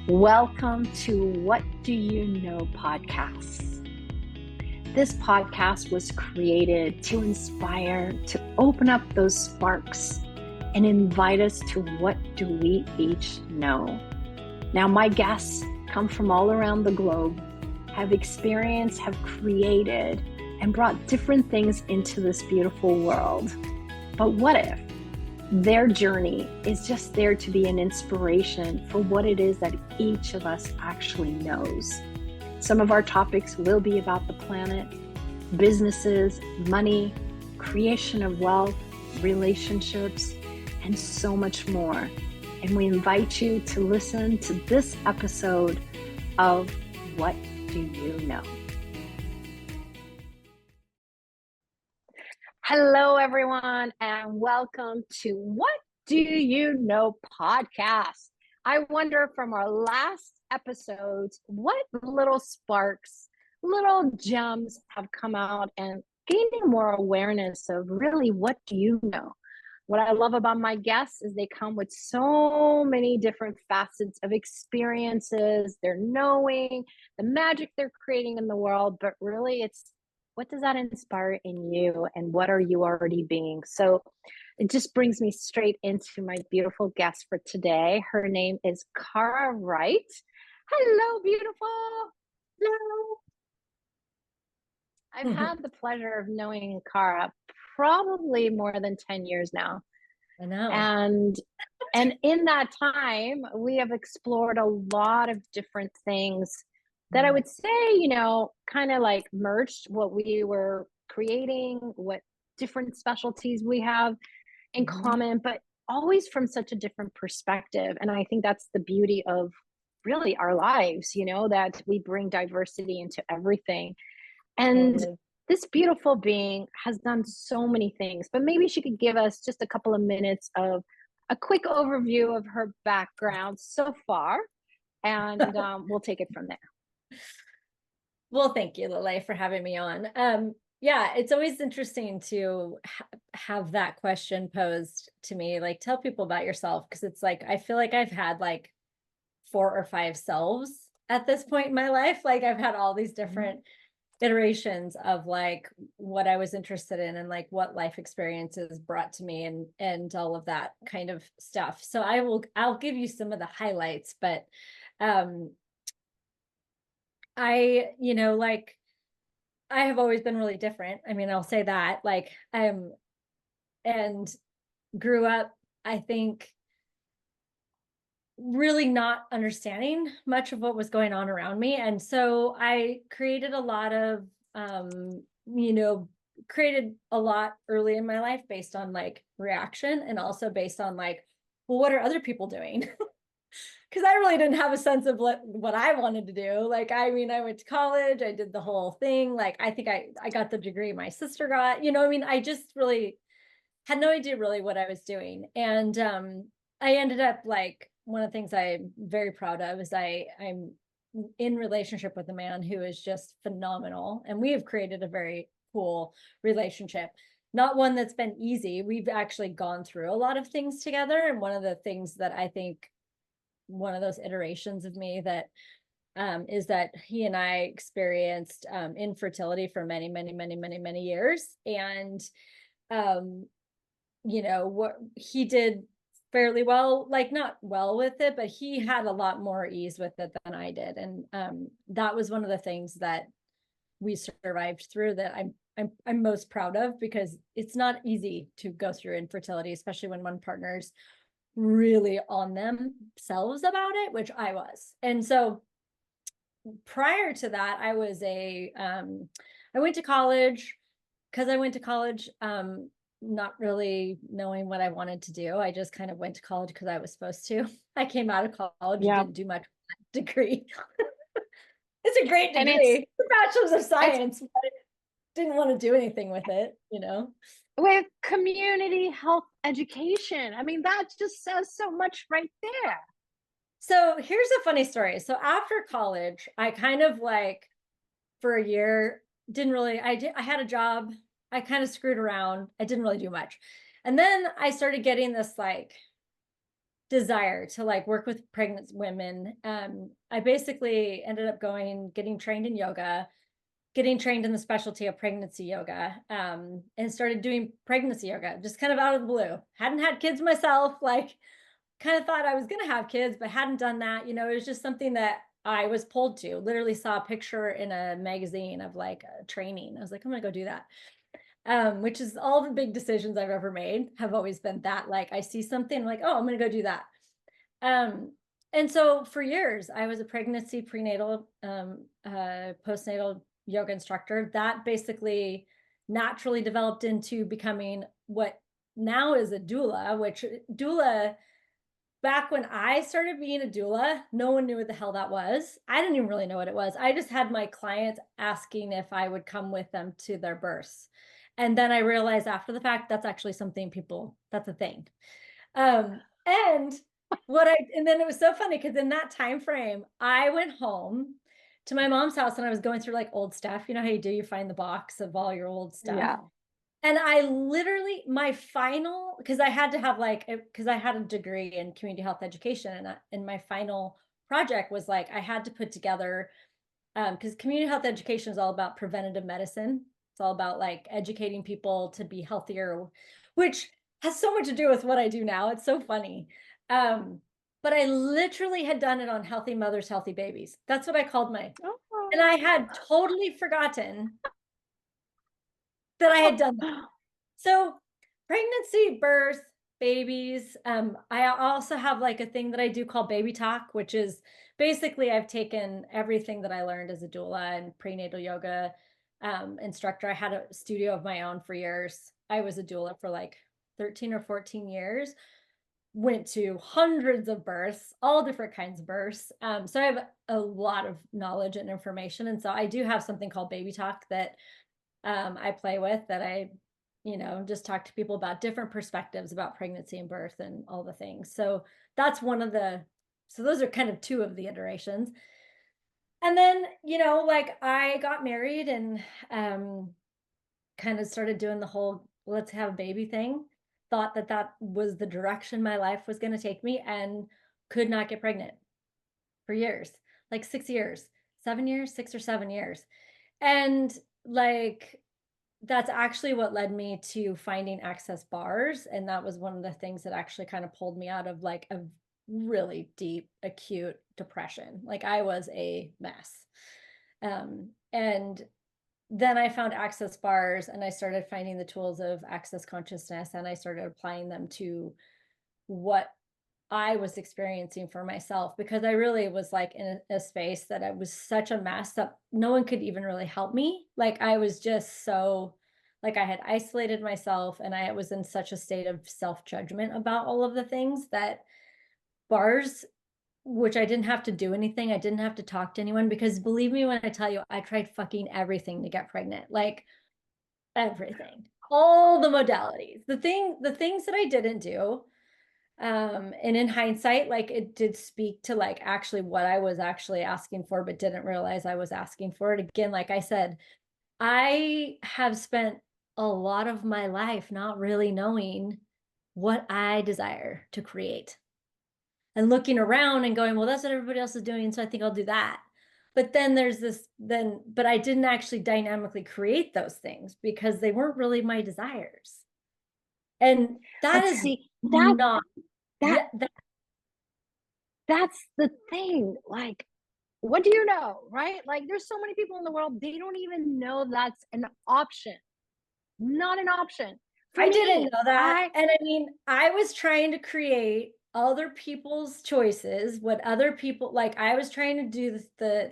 Welcome to What Do You Know podcast. This podcast was created to inspire, to open up those sparks and invite us to what do we each know. Now, my guests come from all around the globe, have experienced, have created, and brought different things into this beautiful world. But what if their journey is just there to be an inspiration for what it is that each of us actually knows? Some of our topics will be about the planet, businesses, money, creation of wealth, relationships, and so much more. And we invite you to listen to this episode of What Do You Know? Hello, everyone, and welcome to What Do You Know podcast. I wonder from our last episodes, what little sparks, little gems have come out and gaining more awareness of really what do you know? What I love about my guests is they come with so many different facets of experiences, they're knowing, the magic they're creating in the world, but really it's what does that inspire in you and what are you already being? So it just brings me straight into my beautiful guest for today. Her name is Cara Wright. Hello, beautiful. Hello. I've had the pleasure of knowing Cara probably more than 10 years now. I know. And in that time, we have explored a lot of different things that I would say, kind of like merged what we were creating, what different specialties we have in common, but always from such a different perspective. And I think that's the beauty of really our lives, that we bring diversity into everything. And this beautiful being has done so many things, but maybe she could give us just a couple of minutes of a quick overview of her background so far, and we'll take it from there. Well, thank you, Laleh, for having me on. Yeah, it's always interesting to have that question posed to me, like tell people about yourself, because it's like, I feel like I've had like 4 or 5 selves at this point in my life. Like I've had all these different iterations of like what I was interested in and like what life experiences brought to me and all of that kind of stuff. So I'll give you some of the highlights, but I have always been really different. I mean, I'll say that, like, and grew up, I think, really not understanding much of what was going on around me. And so I created a lot of, created a lot early in my life based on like reaction and also based on like, well, what are other people doing? Because I really didn't have a sense of what I wanted to do. Like, I mean, I went to college, I did the whole thing. Like, I think I got the degree my sister got, I just really had no idea really what I was doing. And I ended up like, one of the things I'm very proud of is I'm in relationship with a man who is just phenomenal. And we have created a very cool relationship. Not one that's been easy. We've actually gone through a lot of things together. And one of the things that I think one of those iterations of me that is that he and I experienced infertility for many, many, many, many, many years. And, what he did fairly well, like not well with it, but he had a lot more ease with it than I did. And that was one of the things that we survived through that I'm most proud of, because it's not easy to go through infertility, especially when one partner's really on themselves about it, which I was. And so prior to that, I went to college. Because I went to college not really knowing what I wanted to do. I just kind of went to college because I was supposed to. I came out of college, didn't do much with that degree. It's a great degree, the Bachelor of Science, but I didn't want to do anything with it, With community health education. I mean, that just says so much right there. So here's a funny story. So after college, I kind of like for a year, I had a job. I kind of screwed around. I didn't really do much. And then I started getting this like desire to like work with pregnant women, I basically ended up getting trained in yoga, getting trained in the specialty of pregnancy yoga, and started doing pregnancy yoga just kind of out of the blue. Hadn't had kids myself, like kind of thought I was going to have kids, but hadn't done that. You know, it was just something that I was pulled to. Literally saw a picture in a magazine of like a training. I was like, I'm going to go do that. Which is all the big decisions I've ever made have always been that, like, I see something, I'm like, oh, I'm going to go do that. And so for years, I was a pregnancy, prenatal, postnatal yoga instructor. That basically naturally developed into becoming what now is a doula, which doula, back when I started being a doula, no one knew what the hell that was. I didn't even really know what it was. I just had my clients asking if I would come with them to their births. And then I realized after the fact, that's actually something that's a thing. And then it was so funny because in that time frame, I went home to my mom's house and I was going through like old stuff. You know how you do, you find the box of all your old stuff. Yeah. And I literally, my final, because I had to have because I had a degree in community health education, and my final project was like, I had to put together, because community health education is all about preventative medicine. It's all about like educating people to be healthier, which has so much to do with what I do now. It's so funny. But I literally had done it on healthy mothers, healthy babies. That's what I called and I had totally forgotten that I had done that. So pregnancy, birth, babies. I also have like a thing that I do called baby talk, which is basically I've taken everything that I learned as a doula and prenatal yoga instructor. I had a studio of my own for years. I was a doula for like 13 or 14 years. Went to hundreds of births, all different kinds of births. So I have a lot of knowledge and information. And so I do have something called baby talk that I play with, that I, just talk to people about different perspectives about pregnancy and birth and all the things. So that's so those are kind of two of the iterations. And then, like I got married and kind of started doing the whole let's have a baby thing. Thought that was the direction my life was going to take me, and could not get pregnant for years, like 6 years, 7 years, 6 or 7 years. And like, that's actually what led me to finding Access Bars. And that was one of the things that actually kind of pulled me out of like a really deep, acute depression. Like I was a mess. And then I found Access Bars and I started finding the tools of access consciousness, and I started applying them to what I was experiencing for myself, because I really was like in a space that I was such a mess that no one could even really help me. Like I was just so, like I had isolated myself, and I was in such a state of self-judgment about all of the things that bars, which I didn't have to do anything. I didn't have to talk to anyone, because believe me when I tell you, I tried fucking everything to get pregnant, like everything, all the modalities, the things that I didn't do. And in hindsight, like it did speak to like actually what I was actually asking for, but didn't realize I was asking for it. Again, like I said, I have spent a lot of my life not really knowing what I desire to create, and looking around and going, well, that's what everybody else is doing, so I think I'll do that. But then but I didn't actually dynamically create those things because they weren't really my desires. And that But is see, not, that that's the thing. Like, what do you know, right? Like, there's so many people in the world, they don't even know that's an option. Not an option. I didn't know that. And I mean, I was trying to create other people's choices, what other people, like I was trying to do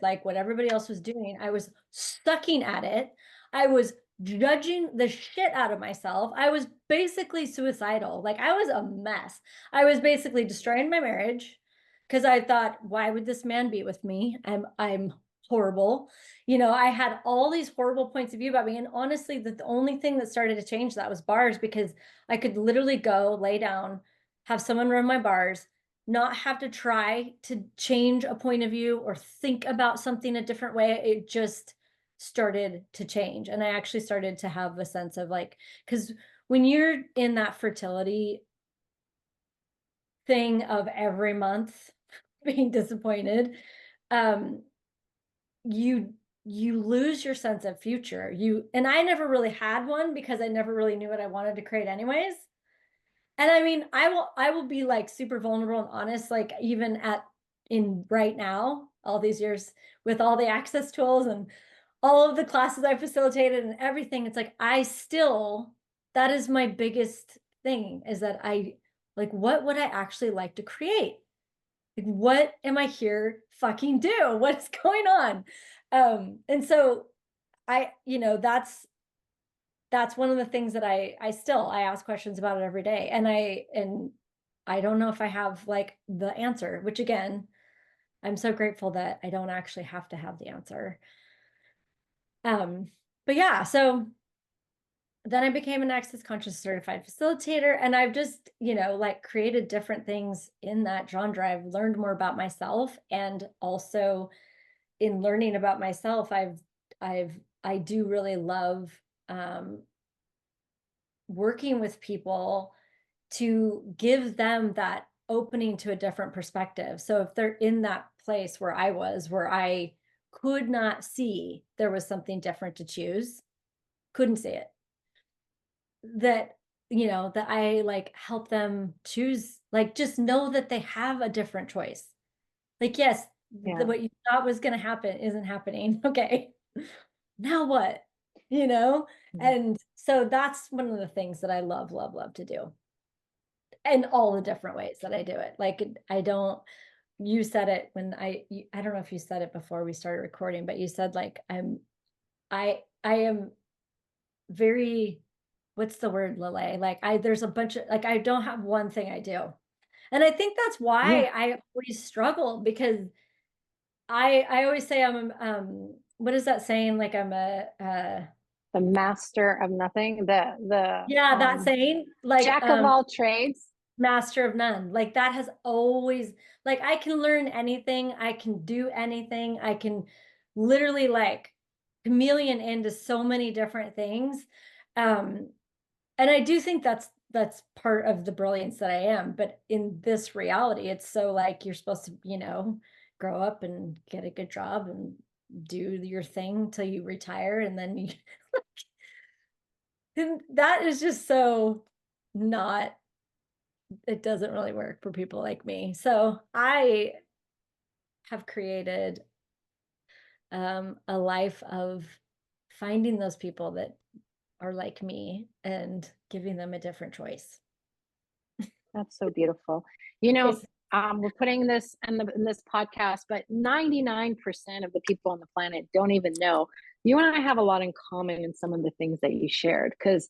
like what everybody else was doing. I was sucking at it. I was judging the shit out of myself. I was basically suicidal. Like I was a mess. I was basically destroying my marriage because I thought, why would this man be with me? I'm horrible. I had all these horrible points of view about me. And honestly, the only thing that started to change that was bars, because I could literally go lay down, have someone run my bars, not have to try to change a point of view or think about something a different way. It just started to change. And I actually started to have a sense of like, because when you're in that fertility thing of every month being disappointed, you lose your sense of future. And I never really had one because I never really knew what I wanted to create anyways. And I mean, I will be like super vulnerable and honest, like even in right now, all these years with all the access tools and all of the classes I facilitated and everything, it's like, that is my biggest thing, is that what would I actually like to create? Like, what am I here fucking do? What's going on? And so that's one of the things that I ask questions about it every day. And I don't know if I have like the answer, which again, I'm so grateful that I don't actually have to have the answer. But yeah, so then I became an Access Conscious certified facilitator, and I've just, like created different things in that genre. I've learned more about myself, and also in learning about myself, I do really love working with people to give them that opening to a different perspective. So if they're in that place where I could not see there was something different to choose, couldn't see it, that I like help them choose, like just know that they have a different choice. Like, yes, what you thought was going to happen isn't happening. Okay, now what? And so that's one of the things that I love to do, and all the different ways that I do it. Like, you said it when I don't know if you said it before we started recording, but you said like I am very, what's the word, Laleh? Like there's a bunch of, like, I don't have one thing I do. And I think that's why I always struggle, because I always say I'm what is that saying? Like I'm the master of nothing, that saying, like jack of all trades, master of none. Like that has always, like, I can learn anything, I can do anything, I can literally like chameleon into so many different things. And I do think that's part of the brilliance that I am. But in this reality, it's so like you're supposed to, grow up and get a good job and do your thing till you retire, and then you and that is just so not, it doesn't really work for people like me. So I have created a life of finding those people that are like me and giving them a different choice. That's so beautiful. We're putting this in this podcast, but 99% of the people on the planet don't even know. You and I have a lot in common in some of the things that you shared, because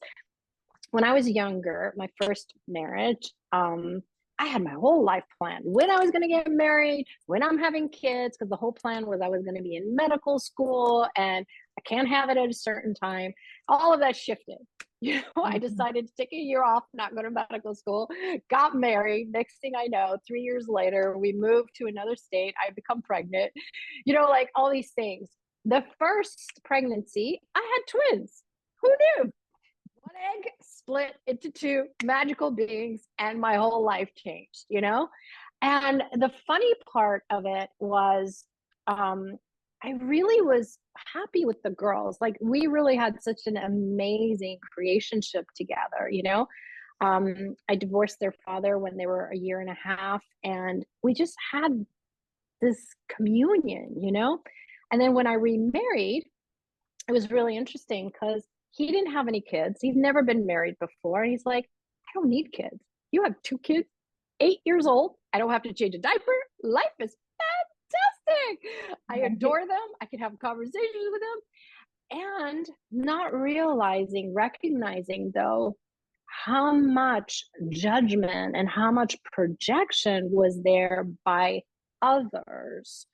when I was younger, my first marriage, I had my whole life planned, when I was going to get married, when I'm having kids, because the whole plan was I was going to be in medical school and I can't have it at a certain time. All of that shifted. I decided to take a year off, not go to medical school, got married. Next thing I know, 3 years later, we moved to another state. I become pregnant, like all these things. The first pregnancy, I had twins. Who knew? One egg split into two magical beings, and my whole life changed, And the funny part of it was, I really was happy with the girls. Like, we really had such an amazing creationship together, I divorced their father when they were a year and a half, and we just had this communion, And then when I remarried, it was really interesting because he didn't have any kids. He's never been married before. And he's like, I don't need kids. You have 2 kids, 8 years old. I don't have to change a diaper. Life is fantastic. I adore them. I can have conversations with them. And not recognizing though, how much judgment and how much projection was there by others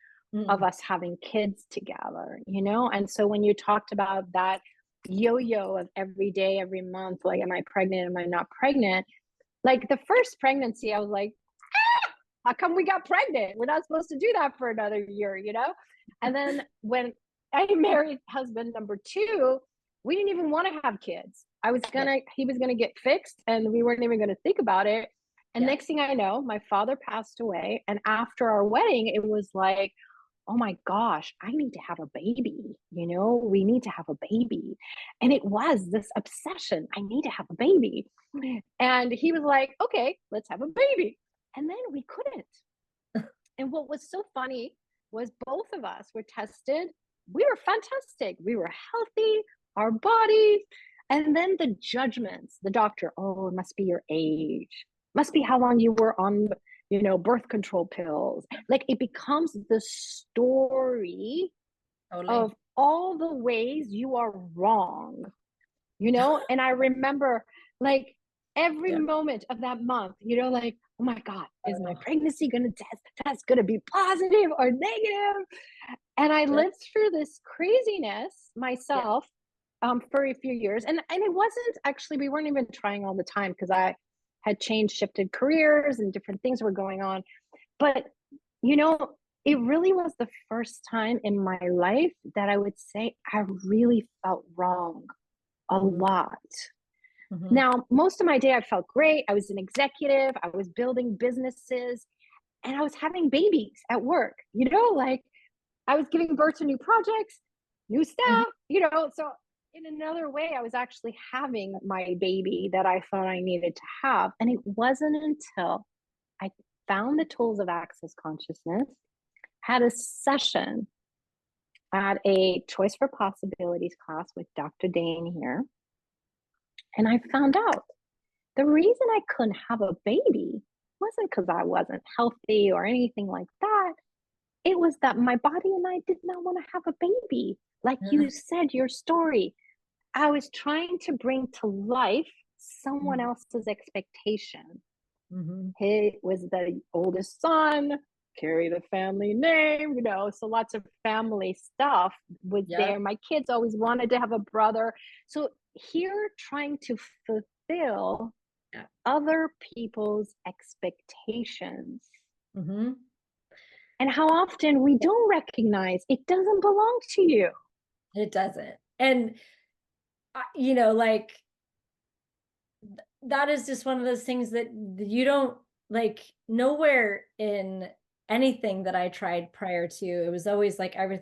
of us having kids together, And so when you talked about that yo-yo of every day, every month, like, am I pregnant? Am I not pregnant? Like the first pregnancy, I was like, how come we got pregnant? We're not supposed to do that for another year, And then when I married husband number 2, we didn't even want to have kids. He was going to get fixed and we weren't even going to think about it. And next thing I know, my father passed away. And after our wedding, it was like, oh my gosh, I need to have a baby. We need to have a baby. And it was this obsession. I need to have a baby. And he was like, okay, let's have a baby. And then we couldn't. And what was so funny was both of us were tested. We were fantastic. We were healthy, our bodies. And then the judgments, the doctor, oh, it must be your age, must be how long you were on, birth control pills. Like it becomes the story of all the ways you are wrong, And I remember like every moment of that month, like, oh my God, is my pregnancy going to test going to be positive or negative? And I lived through this craziness myself for a few years. And it wasn't actually, we weren't even trying all the time because I had shifted careers and different things were going on. But, it really was the first time in my life that I would say I really felt wrong a lot. Now, most of my day, I felt great. I was an executive. I was building businesses and I was having babies at work, like I was giving birth to new projects, new staff, so in another way, I was actually having my baby that I thought I needed to have. And it wasn't until I found the tools of access consciousness, had a session at a Choice for Possibilities class with Dr. Dane here. And I found out the reason I couldn't have a baby wasn't because I wasn't healthy or anything like that. It was that my body and I did not want to have a baby. Like you said, your story, I was trying to bring to life someone else's expectation. He was the oldest son, carry the family name, so lots of family stuff was there. My kids always wanted to have a brother. So here trying to fulfill other people's expectations. And how often we don't recognize it doesn't belong to you. It doesn't. And, like, that is just one of those things that you don't, like, nowhere in anything that I tried prior to, it was always like I was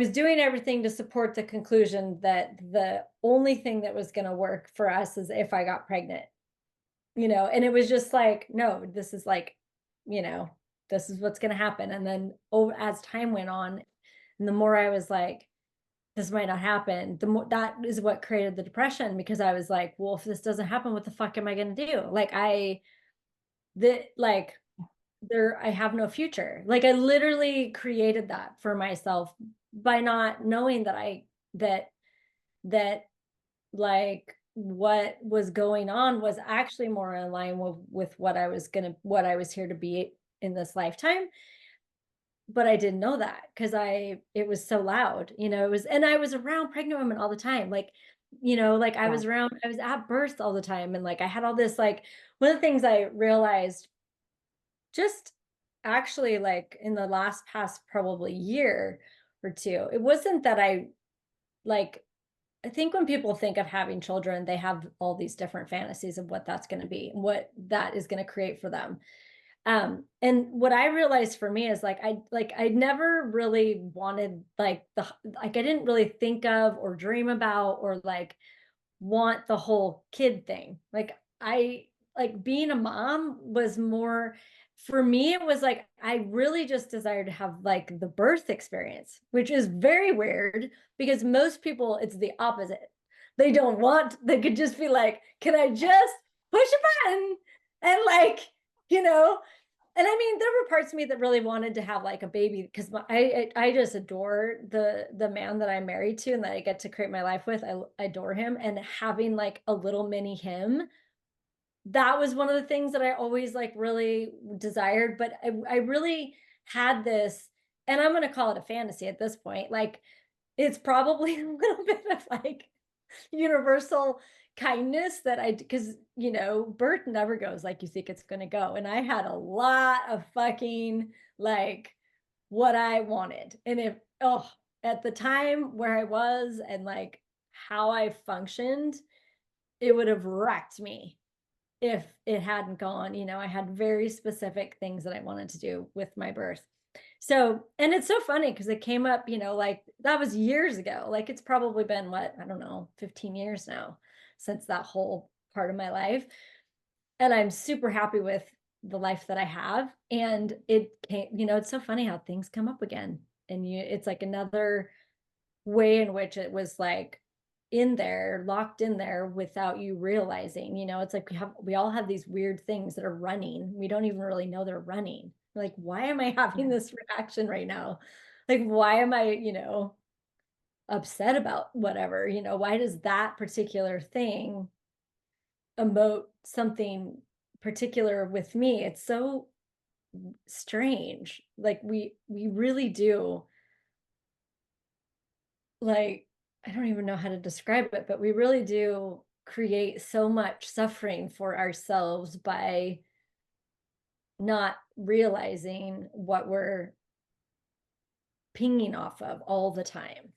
doing everything to support the conclusion that the only thing that was going to work for us is if I got pregnant, and it was just like, no, this is like, this is what's going to happen. And then as time went on, and the more I was like, this might not happen, the more that is what created the depression, because I was like, well, if this doesn't happen, what the fuck am I going to do? Like I have no future. Like I literally created that for myself by not knowing that like what was going on was actually more in line with what I was here to be in this lifetime. But I didn't know that because it was so loud, and I was around pregnant women all the time. Like, like I was at birth all the time. And like, I had all this, like, one of the things I realized just actually like in the past probably year or two, it wasn't that I think when people think of having children, they have all these different fantasies of what that's going to be and what that is going to create for them. And what I realized for me is I never really wanted I didn't really think of or dream about or like want the whole kid thing. Being a mom was more, for me, it was like, I really just desired to have like the birth experience, which is very weird because most people, it's the opposite. They could just be like, can I just push a button and and I mean, there were parts of me that really wanted to have like a baby because I just adore the man that I'm married to and that I get to create my life with. I adore him, and having like a little mini him, that was one of the things that I always like really desired. But I really had this, and I'm going to call it a fantasy at this point. Like it's probably a little bit of like universal kindness because birth never goes like you think it's gonna go, and I had a lot of fucking like what I wanted, and at the time where I was and like how I functioned, it would have wrecked me if it hadn't gone. You know, I had very specific things that I wanted to do with my birth. So, and it's so funny because it came up, you know, like that was years ago. Like it's probably been what, I don't know, 15 years now since that whole part of my life. And I'm super happy with the life that I have. And it came, you know, it's so funny how things come up again. And it's like another way in which it was like in there, locked in there without you realizing. You know, it's like we all have these weird things that are running. We don't even really know they're running. Like, why am I having this reaction right now? Like, why am I, you know, upset about whatever? You know, why does that particular thing emote something particular with me? It's so strange. Like we really do, like, I don't even know how to describe it, but we really do create so much suffering for ourselves by not realizing what we're pinging off of all the time.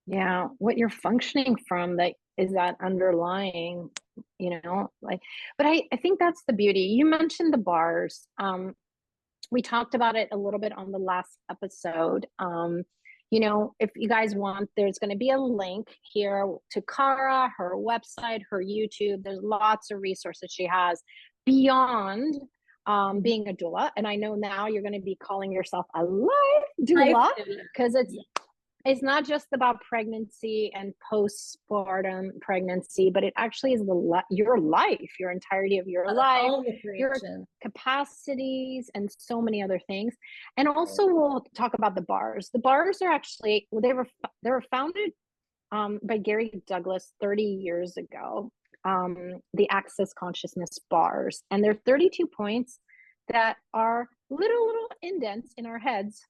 Yeah, what you're functioning from, that is that underlying, like, but I think that's the beauty. You mentioned the bars. We talked about it a little bit on the last episode. If you guys want, there's going to be a link here to Cara, her website, her YouTube. There's lots of resources she has beyond being a doula. And I know now you're going to be calling yourself a life doula because it's not just about pregnancy and postpartum pregnancy, but it actually is your life, your entirety of your life, your capacities, and so many other things. And also, we'll talk about the bars. The bars are actually, they were founded by Gary Douglas 30 years ago. The Access Consciousness bars, and they're 32 points that are little indents in our heads.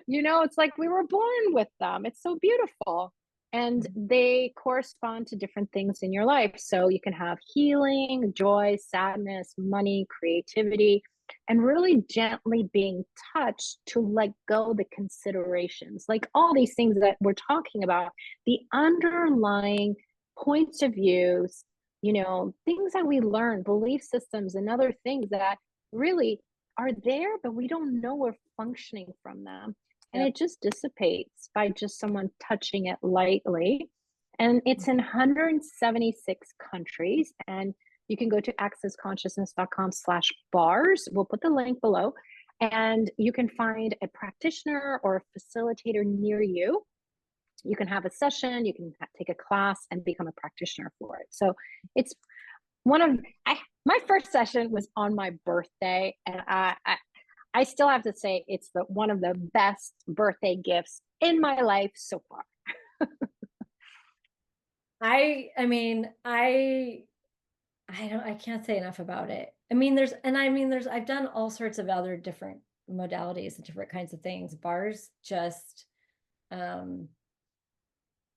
It's like we were born with them. It's so beautiful. And they correspond to different things in your life. So you can have healing, joy, sadness, money, creativity, and really gently being touched to let go the considerations, like all these things that we're talking about, the underlying points of views, things that we learn, belief systems, and other things that really are there, but we don't know we're functioning from them. And it just dissipates by just someone touching it lightly. And it's in 176 countries. And you can go to accessconsciousness.com/bars. We'll put the link below. And you can find a practitioner or a facilitator near you. You can have a session, you can take a class and become a practitioner for it. So it's my first session was on my birthday, and I still have to say it's one of the best birthday gifts in my life so far. I can't say enough about it. I've done all sorts of other different modalities and different kinds of things. Bars just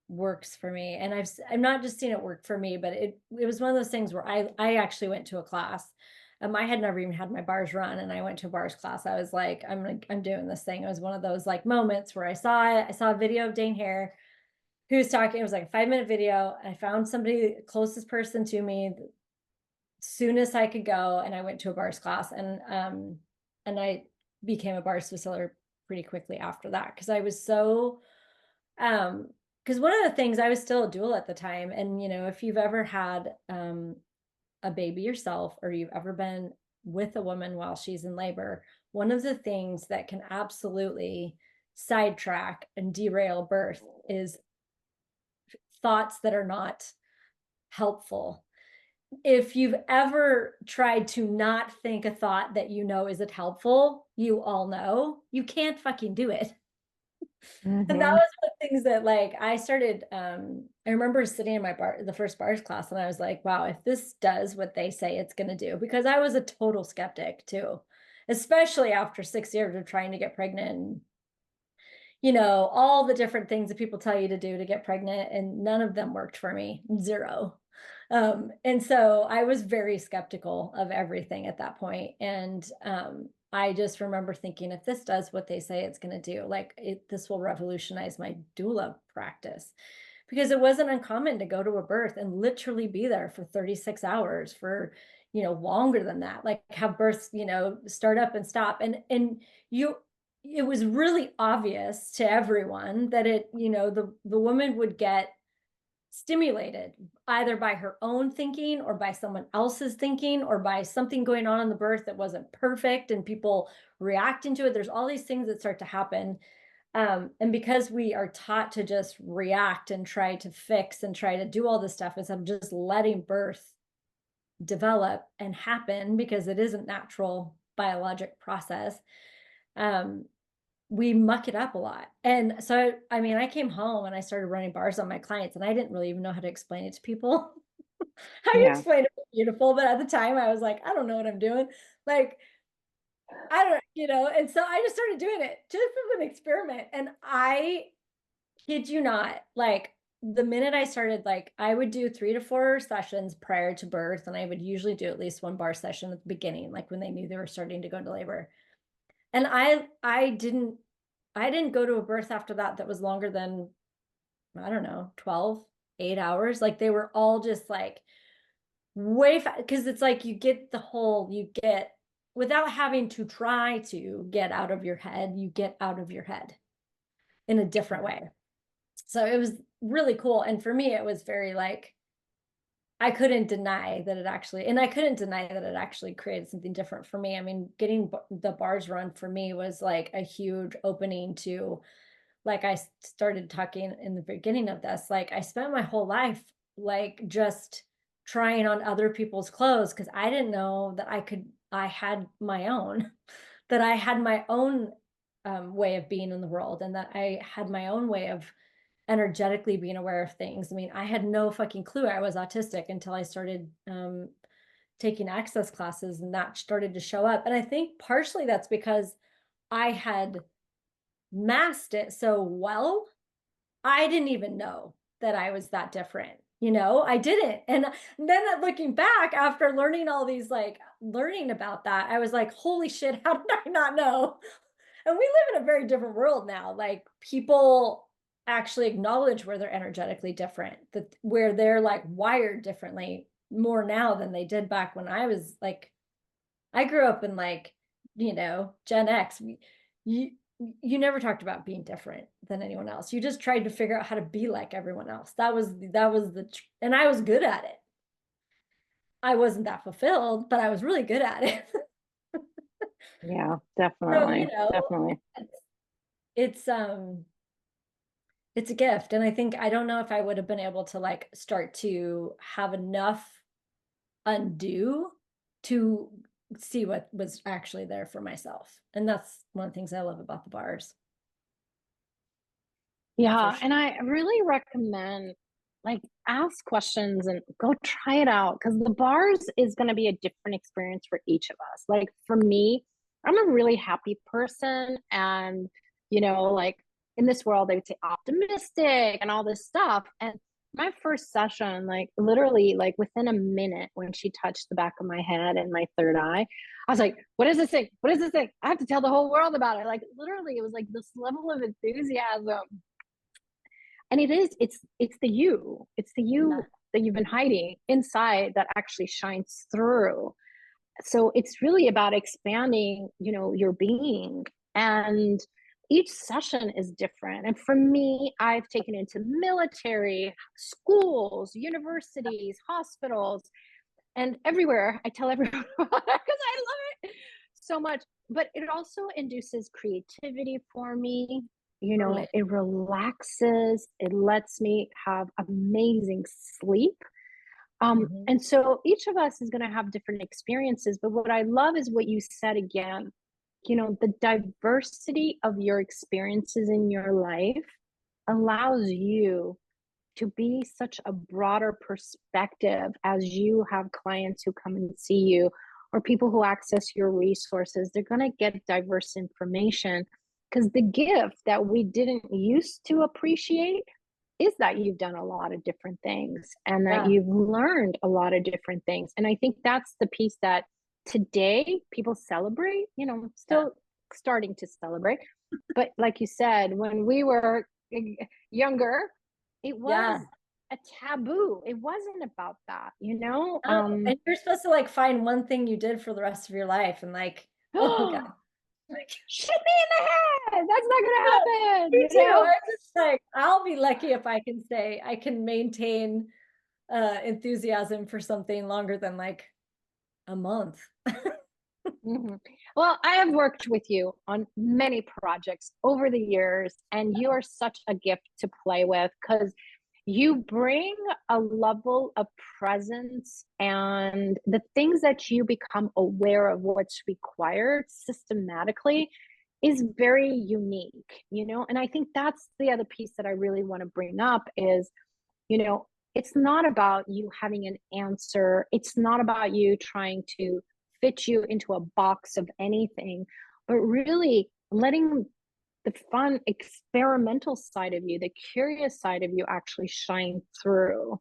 works for me, and I've not just seen it work for me, but it was one of those things where I actually went to a class. I had never even had my bars run, and I went to a bars class. I was like, I'm doing this thing. It was one of those like moments where I saw a video of Dane Hare who was talking. It was like a 5-minute video. I found somebody, closest person to me, soonest I could go, and I went to a bars class, and I became a bars facilitator pretty quickly after that, because I was so because one of the things, I was still a doula at the time. And, if you've ever had a baby yourself, or you've ever been with a woman while she's in labor, one of the things that can absolutely sidetrack and derail birth is thoughts that are not helpful. If you've ever tried to not think a thought that isn't helpful, you all know you can't fucking do it. Mm-hmm. And that was one of the things that, like, I started, I remember sitting in the first bars class, and I was like, wow, if this does what they say it's going to do, because I was a total skeptic too, especially after 6 years of trying to get pregnant, all the different things that people tell you to do to get pregnant, and none of them worked for me, zero. And so I was very skeptical of everything at that point. And, I just remember thinking, if this does what they say it's going to do, like, this will revolutionize my doula practice. because it wasn't uncommon to go to a birth and literally be there for 36 hours for, you know, longer than that, like have births, you know, start up and stop. And it was really obvious to everyone that it, you know, the woman would get stimulated either by her own thinking or by someone else's thinking or by something going on in the birth that wasn't perfect and people reacting to it. There's all these things that start to happen. And because we are taught to just react and try to fix and try to do all this stuff instead of just letting birth develop and happen, because it isn't natural biologic process, we muck it up a lot. And so, I mean, I came home and I started running bars on my clients and I didn't really even know how to explain it to people. How you Yeah. explain it was beautiful, but at the time I was like, I don't know what I'm doing. Like, I don't, you know, and so I just started doing it just as an experiment. And I kid you not, like the minute I started, like I would do 3 to 4 sessions prior to birth, and I would usually do at least one bar session at the beginning, like when they knew they were starting to go into labor. And I didn't go to a birth after that that was longer than, I don't know, 12, 8 hours. Like they were all just like way fast, because it's like you get without having to try to get out of your head, you get out of your head in a different way. So it was really cool. And for me, it was very like, I couldn't deny that it actually created something different for me. I mean, getting the bars run for me was like a huge opening to, like I started talking in the beginning of this, like I spent my whole life like just trying on other people's clothes because I didn't know that I had my own, that I had my own way of being in the world, and that I had my own way of energetically being aware of things. I mean, I had no fucking clue I was autistic until I started taking access classes, and that started to show up. And I think partially that's because I had masked it so well. I didn't even know that I was that different. You know, I didn't. And then looking back after learning all these, like learning about that, I was like, holy shit, how did I not know? And we live in a very different world now. Like people actually acknowledge where they're energetically different, that where they're like wired differently more now than they did back when I was like, I grew up in like, you know, Gen X. You never talked about being different than anyone else. You just tried to figure out how to be like everyone else. That was and I was good at it. I wasn't that fulfilled, but I was really good at it. Yeah, So, you definitely. know, Definitely. it's it's a gift. And I think, I don't know if I would have been able to like start to have enough undo to see what was actually there for myself. And that's one of the things I love about the bars. For Yeah, sure. and I really recommend like ask questions and go try it out because the bars is going to be a different experience for each of us. Like for me, I'm a really happy person, and like in this world they would say optimistic and all this stuff. And my first session, like literally like within a minute when she touched the back of my head and my third eye, I was like, what is this thing? What is this thing? I have to tell the whole world about it. Like literally it was like this level of enthusiasm, and it's the Yeah. you that you've been hiding inside that actually shines through. So it's really about expanding your being. And each session is different, and for me, I've taken it to military, schools, universities, hospitals, and everywhere. I tell everyone because I love it so much. But it also induces creativity for me. Totally. It relaxes, it lets me have amazing sleep. Mhm. And so each of us is going to have different experiences. But what I love is what you said again, the diversity of your experiences in your life allows you to be such a broader perspective as you have clients who come and see you, or people who access your resources. They're going to get diverse information because the gift that we didn't used to appreciate is that you've done a lot of different things and that Yeah. you've learned a lot of different things. And I think that's the piece that today people celebrate, Yeah. still starting to celebrate. But like you said, when we were younger, It Yeah. was a taboo. It wasn't about that, you know? Oh, and you're supposed to like find one thing you did for the rest of your life and like, oh God. Like, Shoot me in the head. That's not gonna happen, me you too. know? I'm just like, I'll be lucky if I can say I can maintain enthusiasm for something longer than like a month. Mhm. Well, I have worked with you on many projects over the years, and you are such a gift to play with because you bring a level of presence and the things that you become aware of what's required systematically is very unique, you know? And I think that's the other piece that I really want to bring up is, you know, it's not about you having an answer. It's not about you trying to fit you into a box of anything, but really letting the fun experimental side of you, the curious side of you actually shine through,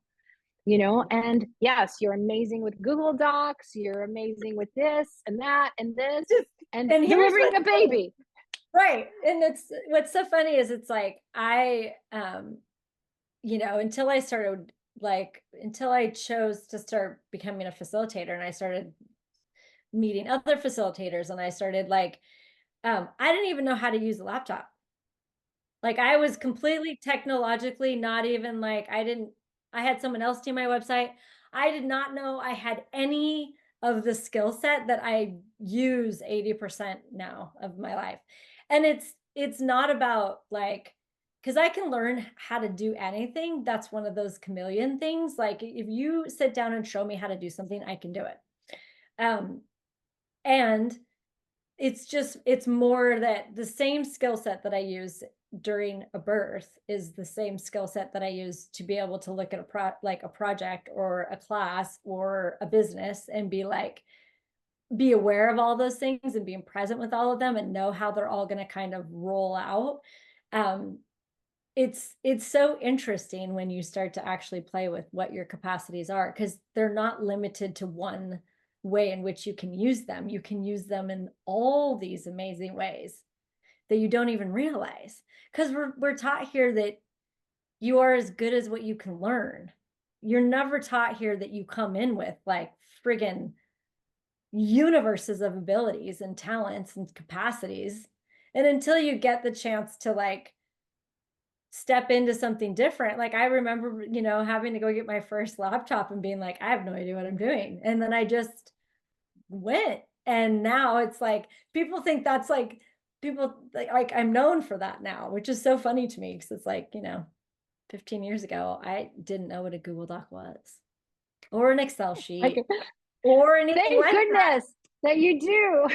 you know? And yes, you're amazing with Google Docs, you're amazing with this and that and this and And here's delivering a what's baby. right. And it's what's so funny is it's like you know, until I started until I chose to start becoming a facilitator and I started meeting other facilitators and I started like I didn't even know how to use a laptop. Like I was completely technologically not even like I had someone else do my website. I did not know I had any of the skill set that I use 80% now of my life. And it's not about like because I can learn how to do anything. That's one of those chameleon things. Like if you sit down and show me how to do something, I can do it. Um, and it's more that the same skill set that I use during a birth is the same skill set that I use to be able to look at a project or a class or a business and be like be aware of all those things and being present with all of them and know how they're all going to kind of roll out. um it's so interesting when you start to actually play with what your capacities are because they're not limited to one way in which you can use them. You can use them in all these amazing ways that you don't even realize because we're taught here that you are as good as what you can learn. You're never taught here that you come in with like friggin' universes of abilities and talents and capacities. And until you get the chance to like step into something different. Like I remember, you know, having to go get my first laptop and being like, I have no idea what I'm doing. And then I just went. And now it's like people think that's like people like I'm known for that now, which is so funny to me because it's like, you know, 15 years ago, I didn't know what a Google Doc was or an Excel sheet or anything Thank like that. goodness that you do.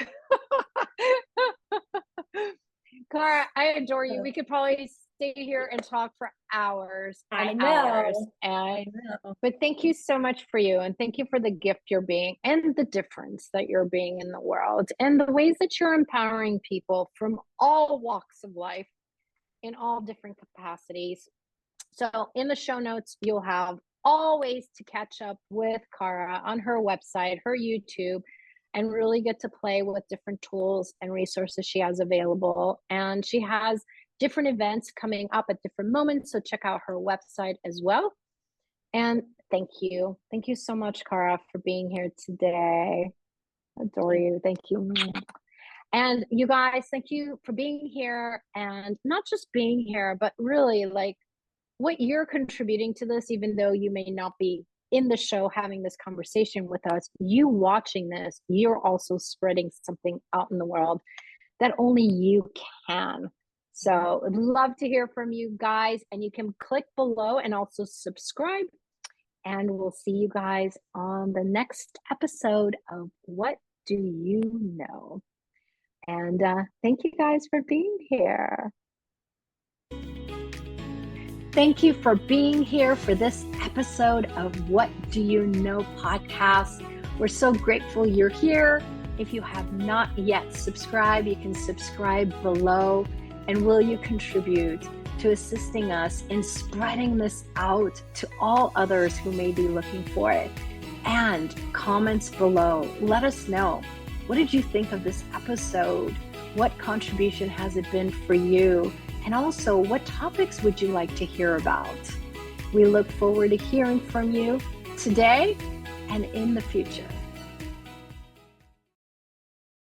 Cara, I adore you. We could probably stay here and talk for hours and I hours. know. I know. But thank you so much for you. And thank you for the gift you're being and the difference that you're being in the world and the ways that you're empowering people from all walks of life in all different capacities. So in the show notes, you'll have all ways to catch up with Cara on her website, her YouTube, and really get to play with different tools and resources she has available. And she has different events coming up at different moments. So check out her website as well. And thank you. Thank you so much, Cara, for being here today. Adore you. Thank you. And you guys, thank you for being here and not just being here, but really like what you're contributing to this, even though you may not be in the show having this conversation with us, you watching this, you're also spreading something out in the world that only you can. So I'd love to hear from you guys, and you can click below and also subscribe. And we'll see you guys on the next episode of What Do You Know? And thank you guys for being here. Thank you for being here for this episode of What Do You Know podcast. We're so grateful you're here. If you have not yet subscribed, you can subscribe below. And will you contribute to assisting us in spreading this out to all others who may be looking for it? And comments below. Let us know. What did you think of this episode? What contribution has it been for you? And also, what topics would you like to hear about? We look forward to hearing from you today and in the future.